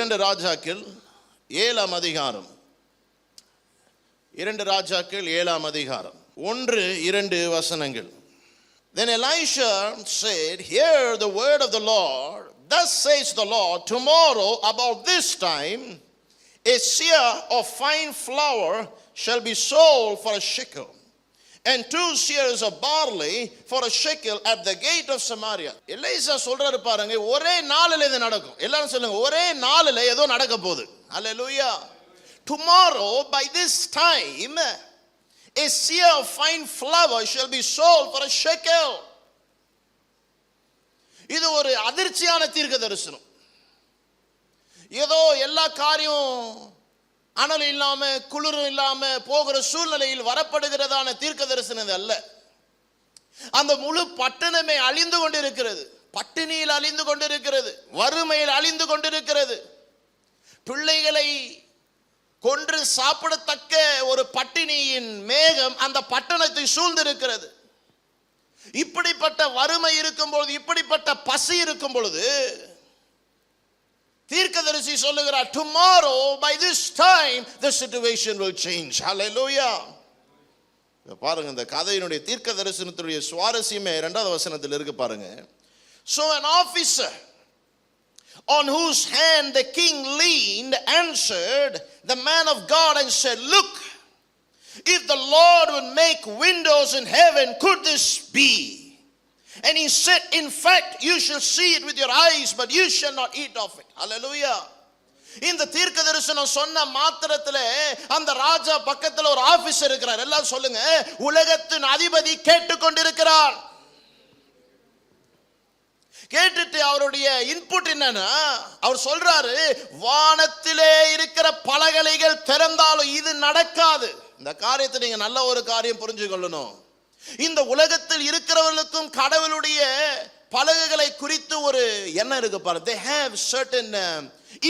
2 ராஜாக்கள் 7ஆம் அதிகாரம், 2 ராஜாக்கள் 7ஆம் அதிகாரம் 1-2 வசனங்கள். Then Elisha said, "Hear the word of the Lord. Thus says the Lord, tomorrow about this time a seah of fine flour shall be sold for a shekel, and 2 seahs of barley for a shekel at the gate of Samaria." Elisha சொல்றாரு பாருங்க, ஒரே நாளில் இது நடக்கும். எல்லாரும் சொல்லுங்க, ஒரே நாளில் ஏதோ நடக்க போகுது. ஹalleluya. Tomorrow by this time a seah of fine flour shall be sold for a shekel. இது ஒரு அதிர்ச்சியான தீர்க்க தரிசனம். ஏதோ எல்லா காரியம் அனல் இல்லாம குளிரும் இல்லாம போகிற சூழ்நிலையில் வரப்படுகிறதான தீர்க்க தரிசனம் அல்ல. அந்த முழு பட்டணமே அழிந்து கொண்டிருக்கிறது, பட்டினியில் அழிந்து கொண்டிருக்கிறது, வறுமையில் அழிந்து கொண்டிருக்கிறது, பிள்ளைகளை கொன்று சாப்பிடத்தக்க ஒரு பட்டினியின் மேகம் அந்த பட்டணத்தை சூழ்ந்திருக்கிறது. இப்படிப்பட்ட வறுமை இருக்கும் பொழுது, இப்படிப்பட்ட பசி இருக்கும் பொழுது தீர்க்கதரிசி சொல்லுகிறார், tomorrow by this time the situation will change. Hallelujah. பாருங்க, இந்த கதையினுடைய தீர்க்க தரிசனத்துடைய சுவாரஸ்யமே 2வது வசனத்தில் இருக்கு பாருங்க. So an officer on whose hand the king leaned answered the man of God and said, "Look, if the Lord would make windows in heaven, could this be?" And he said, "In fact, you shall see it with your eyes, but you shall not eat of it." Hallelujah. இந்த தீர்க்க தரிசனம் சொன்ன மாத்திரத்திலே அந்த ராஜா பக்கத்தில் ஒரு officer இருக்கிறார். எல்லாம் சொல்லுங்க, உலகத்தின் அதிபதி கேட்டுக்கொண்டிருக்கிறார். கேட்டுட்டு அவருடைய இன்புட் என்னன்னா, அவர் சொல்றாரு, வானத்திலே இருக்கிற பலகலைகள் திறந்தாலும் இது நடக்காது. இந்த காரியத்தை நீங்க நல்ல ஒரு காரியம் புரிஞ்சு கொள்ளணும். இந்த உலகத்தில் இருக்கிறவர்களுக்கும் கடவுளுடைய பலகைகளை குறித்து ஒரு எண்ணம் இருக்கு பாருங்க. They have certain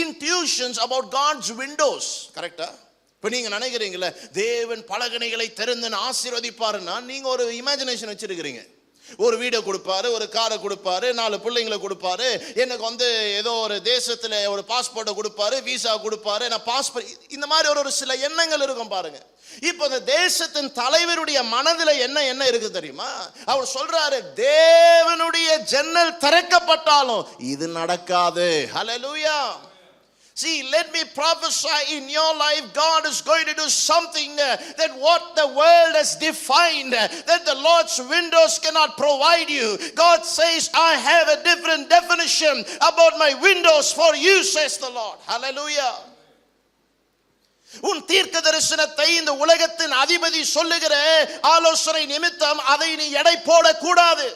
intuitions about God's windows. கரெக்டா? இப்ப நீங்க நினைக்கிறீங்களே, தேவன் பலகனைகளை திறந்து ஆசீர்வதிப்பாருன்னா நீங்க ஒரு இமேஜினேஷன் வச்சிருக்கிறீங்க. ஒரு வீடை கொடுப்பாரு, ஒரு காரை கொடுப்பாரு, 4 பிள்ளைங்களை கொடுப்பாரு, எனக்கு ஏதோ ஒரு தேசத்துல ஒரு பாஸ்போர்ட்டை கொடுப்பாரு, விசா கொடுப்பாரு, நான் பாஸ்போர்ட், இந்த மாதிரி ஒரு சில எண்ணங்கள் இருக்கும் பாருங்க. இப்ப இந்த தேசத்தின் தலைவருடைய மனதில் என்ன இருக்கு தெரியுமா? அவர் சொல்றாரு, தேவனுடைய ஜன்னல் திறக்கப்பட்டாலும் இது நடக்காது. ஹalleluya. See, let me prophesy in your life, God is going to do something that what the world has defined, that the Lord's windows cannot provide you. God says, I have a different definition about my windows for you, says the Lord. Hallelujah. உன் தீர்க்க தரிசனத்தை இந்த உலகத்தின் அதிபதி சொல்லுகிற ஆலோசனை நிமித்தம் அதை நீ எடை போடக்கூடாது.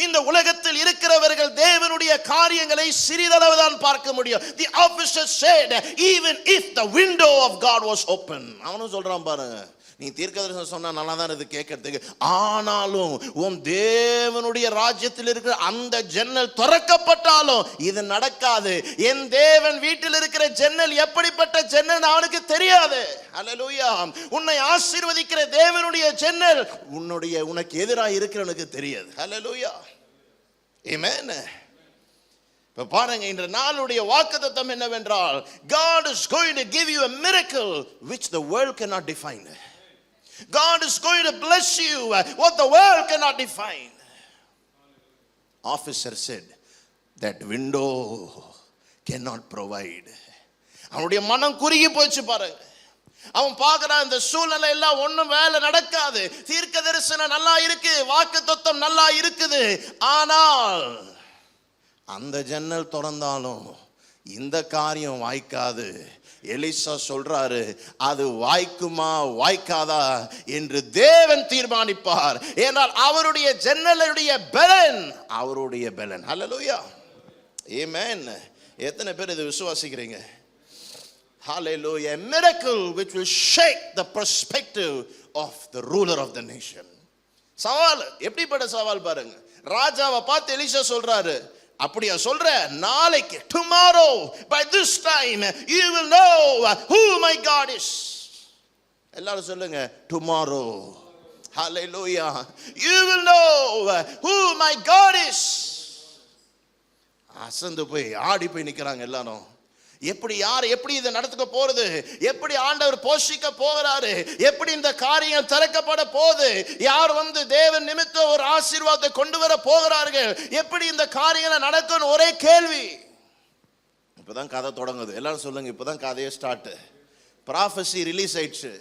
இந்த உலகத்தில் இருக்கிறவர்கள் தேவனுடைய காரியங்களை சிறிதளவு தான் பார்க்க முடியும். The officer said, even if the window of God was open. அவனும் சொல்றான் பாருங்க, நீ தீர்க்கதரிசனம் சொன்னா நல்லா தான் இது கேட்கறதுக்கு, ஆனாலும் உன் தேவனுடைய ராஜ்யத்தில் இருக்கிற அந்த ஜன்னல் திறக்கப்பட்டாலும் இது நடக்காது. என் தேவன் வீட்டில் இருக்கிற ஜன்னல் எப்படிப்பட்ட ஜன்னல் அவனுக்கு தெரியாது. ஹalleluya. உன்னை ஆசீர்வதிக்கிற தேவனுடைய ஜன்னல் உனக்கு எதிராக இருக்கிறவனுக்கு தெரியாது. ஹalleluya. ஆமென். இப்ப பாருங்க, இன்று நாளுடைய வாக்குத்தத்தம் என்னவென்றால், God is going to give you a miracle which the world cannot define. God is going to bless you what the world cannot define. Officer said, that window cannot provide. அவனுடைய மனம் குறுகி போச்சு பாருங்க. அவன் பார்க்கறான், இந்த சூழ்நிலை எல்லாம் ஒண்ணும் வேலை நடக்காது. தீர்க்க தரிசனம் நல்லா இருக்கு, வாக்குத்தத்தம் நல்லா இருக்குது, ஆனால் அந்த ஜன்னல் திறந்தாலும் இந்த காரியம் வாய்க்காது. எலிசா சொல்றாரு, அது வாய்க்குமா வாய்க்காதா என்று தேவன் தீர்மானிப்பார். ஏனால் அவருடைய ஜன்னலுடைய பலன் அவருடைய பலன். ஹalleluya. ஆமென். எத்தனை பேர் இதை விசுவாசிக்கிறீங்க? Hallelujah. A miracle which will shake the perspective of the ruler of the nation. சவால், எப்படிப்பட்ட சவால் பாருங்க. ராஜாவை பார்த்து எலிசா சொல்றாரு, அப்படியா சொல்ற, நாளைக்கு tomorrow by this time you will know who my God is. எல்லாரும் சொல்லுங்க, tomorrow. Hallelujah. You will know who my God is. அசந்து போய் ஆடி போய் நிக்கிறாங்க எல்லாரும். எப்படி எப்படி இதை நடத்துக்க போறது, எப்படி ஆண்டவர் போஷிக்க போகிறாரு, எப்படி இந்த காரியம் திறக்கப்பட போகுது, யார் தேவன் நிமித்தம் ஒரு ஆசீர்வாதத்தை கொண்டு வர போகிறார்கள், எப்படி இந்த காரியங்கள் நடக்கும் ஒரே கேள்வி. இப்பதான் கதை தொடங்குது. எல்லாரும் சொல்லுங்க, இப்பதான் கதையே ஸ்டார்ட். ப்ராஃபஸி ரிலீஸ் ஆயிடுச்சு.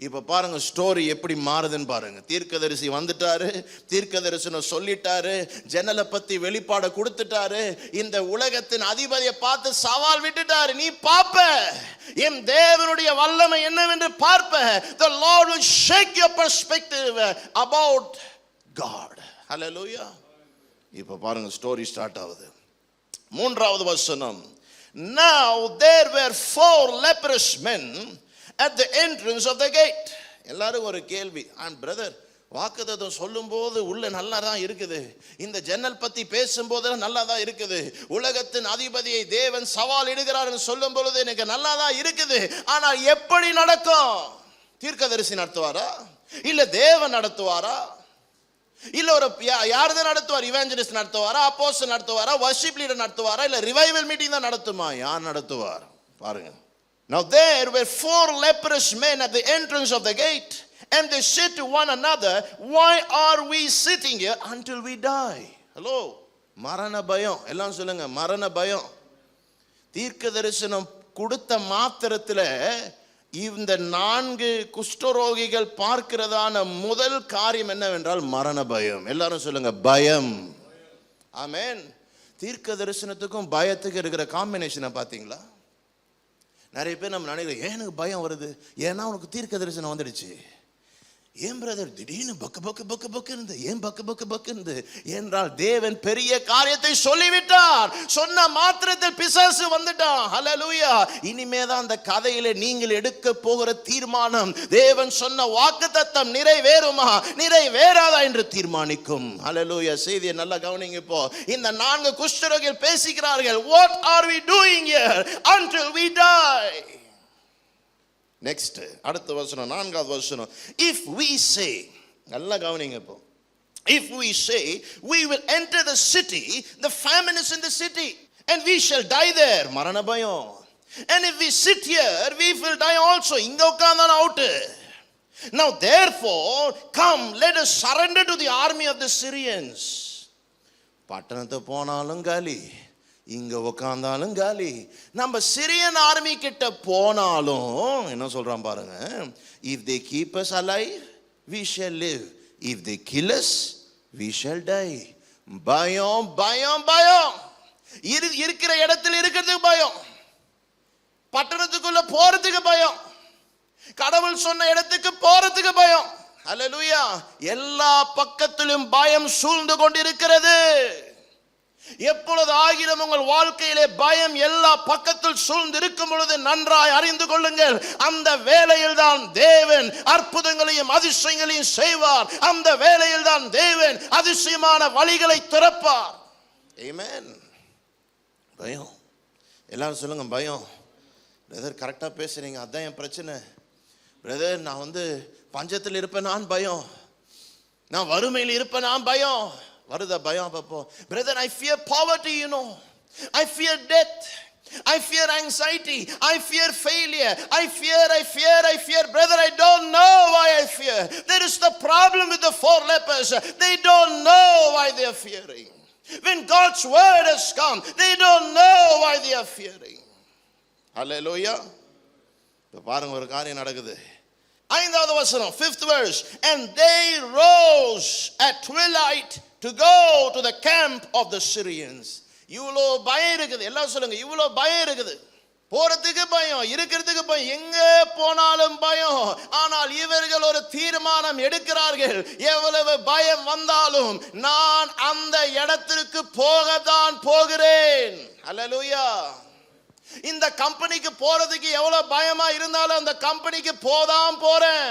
இப்ப பாருங்க ஸ்டோரி எப்படி மாறுதுன்னு பாருங்க. தீர்க்கதரிசி வந்துட்டாரு, தீர்க்கதரிசனம் சொல்லிட்டாரு, ஜன்னலை பத்தி வெளிப்பாட கொடுத்துட்டாரு, இந்த உலகத்தின் அதிபதியை பார்த்து சவால் விட்டுட்டாரு. நீ பாப்ப என் தேவனுடைய வல்லமை என்னவென்று பார்ப்ப. The Lord will shake your perspective about God. Hallelujah. இப்ப பாருங்க ஸ்டோரி ஸ்டார்ட் ஆகுது. 3வது வசனம். Now there were 4 leprous men at the entrance of the gate. எல்லாரும் ஒரு கேள்வி. பிரதர், வாக்குத்தத்தம் சொல்லும் போது உள்ள நல்லா தான் இருக்குது, இந்த ஜன்னல் பத்தி பேசும்போது நல்லா தான் இருக்குது, உலகத்தின் அதிபதியை தேவன் சவால் இடுகிறார் சொல்லும் பொழுது எனக்கு நல்லா தான் இருக்குது. ஆனா எப்படி நடக்கும்? தீர்க்கதரிசி நடத்துவாரா, இல்ல தேவன் நடத்துவாரா, இல்ல ஒரு யார்தான் நடத்துவார்? இவாஞ்சலிஸ்ட் நடத்துவாரா, அப்போஸ்தலர் நடத்துவாரா, வர்ஷிப் லீடர் நடத்துவாரா, இல்ல ரிவைவல் மீட்டிங் தான் நடத்துமா? யார் நடத்துவார் பாருங்க. Now there were 4 leprous men at the entrance of the gate, and they said to one another, why are we sitting here until we die? Hello, மரண பயம். எல்லாம் சொல்லுங்க, மரண பயம். தீர்க்க தரிசனம் கொடுத்த மாத்திரத்துல இந்த 4 குஷ்டரோகிகள் பார்க்கிறதான முதல் காரியம் என்னவென்றால் மரண பயம். எல்லாரும் சொல்லுங்க, பயம். ஆமென். தீர்க்க தரிசனத்துக்கும் பயத்துக்கும் இருக்கிற காம்பினேஷனை பாத்தீங்களா? நிறைய பேர் நம்ம நினைக்கிறோம், ஏன் எனக்கு பயம் வருது? ஏன்னா உனக்கு தீர்க்க தரிசனம் வந்துடுச்சு. ஏன் பிரதர் திடீர்னு பக்கு பக்கு பக்கு பக்கு இருந்து, ஏன் பக்கு பக்கு பக்கு இருந்து என்றால் தேவன் பெரிய காரியத்தை சொல்லிவிட்டார். சொன்ன மாத்திரத்தில் பிசாசு வந்துட்டான். ஹல்லேலூயா. இனிமேதான் அந்த கதையில நீங்கள் எடுக்க போகிற தீர்மானம் தேவன் சொன்ன வாக்குத்தத்தம் நிறைவேறுமா நிறைவேறாதா என்று தீர்மானிக்கும். ஹல்லேலூயா. செய்தியை நல்லா கவனிங்க. இப்போ இந்த 4 குஷ்டரோகிகள் பேசிக்கிறார்கள், what are we doing here until we die? Next அடுத்த வசனம், 4வது வசனம். If we say, நல்லா கவனிங்க இப்போ, if we say we will enter the city, the famine is in the city and we shall die there, மரண பயம். And if we sit here we will die also, இங்க உட்கார்ந்தான out. Now therefore come, let us surrender to the army of the Syrians. பட்டணத்தை போனாலும் காலி, இங்க உட்கார்ந்தாலும் காலி. நம்ம Syrian army கிட்ட போனாலும் என்ன சொல்றான் பாருங்க, if they keep us alive we shall live, if they kill us we shall die. பயம் பயம் பயம். இருக்கிற இடத்துல இருக்கிறதுக்கு பயம், பட்டணத்துக்குள்ள போறதுக்கு பயம், கடவுள் சொன்ன இடத்துக்கு போறதுக்கு பயம். ஹல்லேலூயா. எல்லா பக்கத்திலும் பயம் சூழ்ந்து கொண்டிருக்கிறது. எப்பொழுது ஆகிலும் உங்கள் வாழ்க்கையிலே பயம் எல்லா பக்கத்தில் சூழ்ந்து இருக்கும் பொழுது நன்றாய் அறிந்து கொள்ளுங்கள், அந்த வேளையில் தான் தேவன் அற்புதங்களையும் அதிசயங்களையும் செய்வார். அந்த வேளையில் தான் தேவன் அதிசயமான வழிகளை திறப்பார். ஆமென். பயம். எல்லாரும் சொல்லுங்க, பயம். பிரதர் கரெக்டா பேசுறீங்க, அதான் என் பிரச்சனை. பிரதர் நான் பஞ்சத்தில் இருப்பேன் நான் பயம், நான் வறுமையில் இருப்பேன் நான் பயம். வருதா பயம்? அப்போ brother I fear poverty, I fear death, I fear anxiety, I fear failure, I fear. Brother, I don't know why I fear. There is the problem with the 4 lepers. They don't know why they are fearing. When God's word has come, they don't know why they are fearing. Hallelujah. இப்ப பாருங்க ஒரு காரியம் நடக்குது. 5வது வசனம், 5th verse. And they rose at twilight to go to the camp of the Syrians. இவ்வளோ பயம் இருக்குது. எல்லாம் சொல்லுங்க, இவ்வளோ பயம் இருக்குது. போறதுக்கு பயம், இருக்கிறதுக்கு பயம், எங்க போனாலும் பயம். ஆனால் இவர்கள் ஒரு தீர்மானம் எடுக்கிறார்கள், எவ்வளவு பயம் வந்தாலும் நான் அந்த இடத்திற்கு போகத்தான் போகிறேன். ஹல்லேலூயா. இந்த கம்பெனிக்கு போறதுக்கு எவ்வளவு பயமா இருந்தாலும் அந்த கம்பெனிக்கு போதான் போறேன்.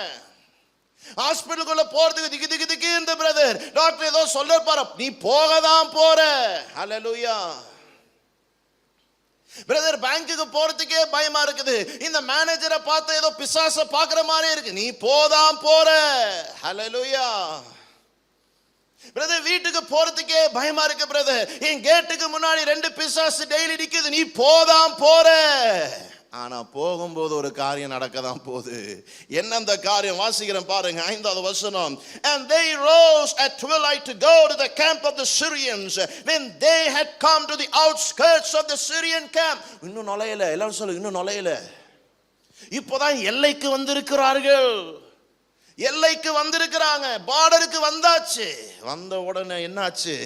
ஹாஸ்பிட்டலுக்குள்ள போறதுக்கு திக்கு திக்கு திக்கு இந்த பிரதர் டாக்டர் ஏதோ சொல்லிருப்பாரு, நீ போகதான் போற. ஹல்லேலூயா. பிரதர் பேங்க்குக்கு போறதுக்கே பயமா இருக்குது, இந்த மேனேஜரை பார்த்து ஏதோ பிசாச பாக்குற மாதிரி இருக்கு, நீ போதான் போற. ஹல்லேலூயா. பிரதர் வீட்டுக்கு போறதுக்கே பயமா இருக்கு பிரதர், என் கேட்டுக்கு முன்னாடி 2 பிசாசு டெய்லி நிக்குது, நீ போதான் போற. ஆனா போகும்போது ஒரு காரியம் நடக்கதான் போகுது. என்ன அந்த காரியம்? வாசிக்கிறேன் பாருங்க 5வது வசனம். And they rose at twilight to go to the camp of the Syrians. When they had come to the outskirts of the Syrian camp. இன்னும் நுழையல, எல்லாரும் சொல்லுங்க, இன்னும் நுழையல. இப்போதான் எல்லைக்கு வந்திருக்கிறார்கள், எல்லைக்கு வந்திருக்கிறாங்க, பார்டருக்கு வந்தாச்சு. வந்த உடனே என்னாச்சு?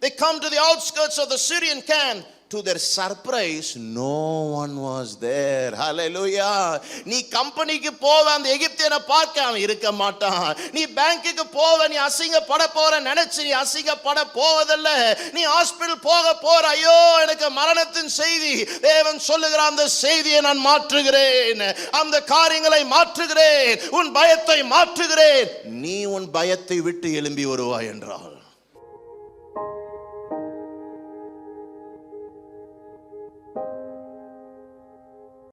They come to the outskirts of the Syrian camp. To their surprise, no one was there. Hallelujah. நீ கம்பெனிக்கு போவ, அந்த எகிப்தியனை பார்க்க அவன் இருக்க மாட்டான். நீ பேங்க்குக்கு போவ, நீ அசிங்கப்பட போற நினைச்சு நீ அசிங்கப்பட போவதில்லை. நீ ஹாஸ்பிடல் போற, ஐயோ எனக்கு மரணத்தின் செய்தி. தேவன் சொல்லுகிறான், அந்த செய்தியை நான் மாற்றுகிறேன், அந்த காரியங்களை மாற்றுகிறேன், உன் பயத்தை மாற்றுகிறேன், நீ உன் பயத்தை விட்டு எழும்பி வருவாய் என்றால்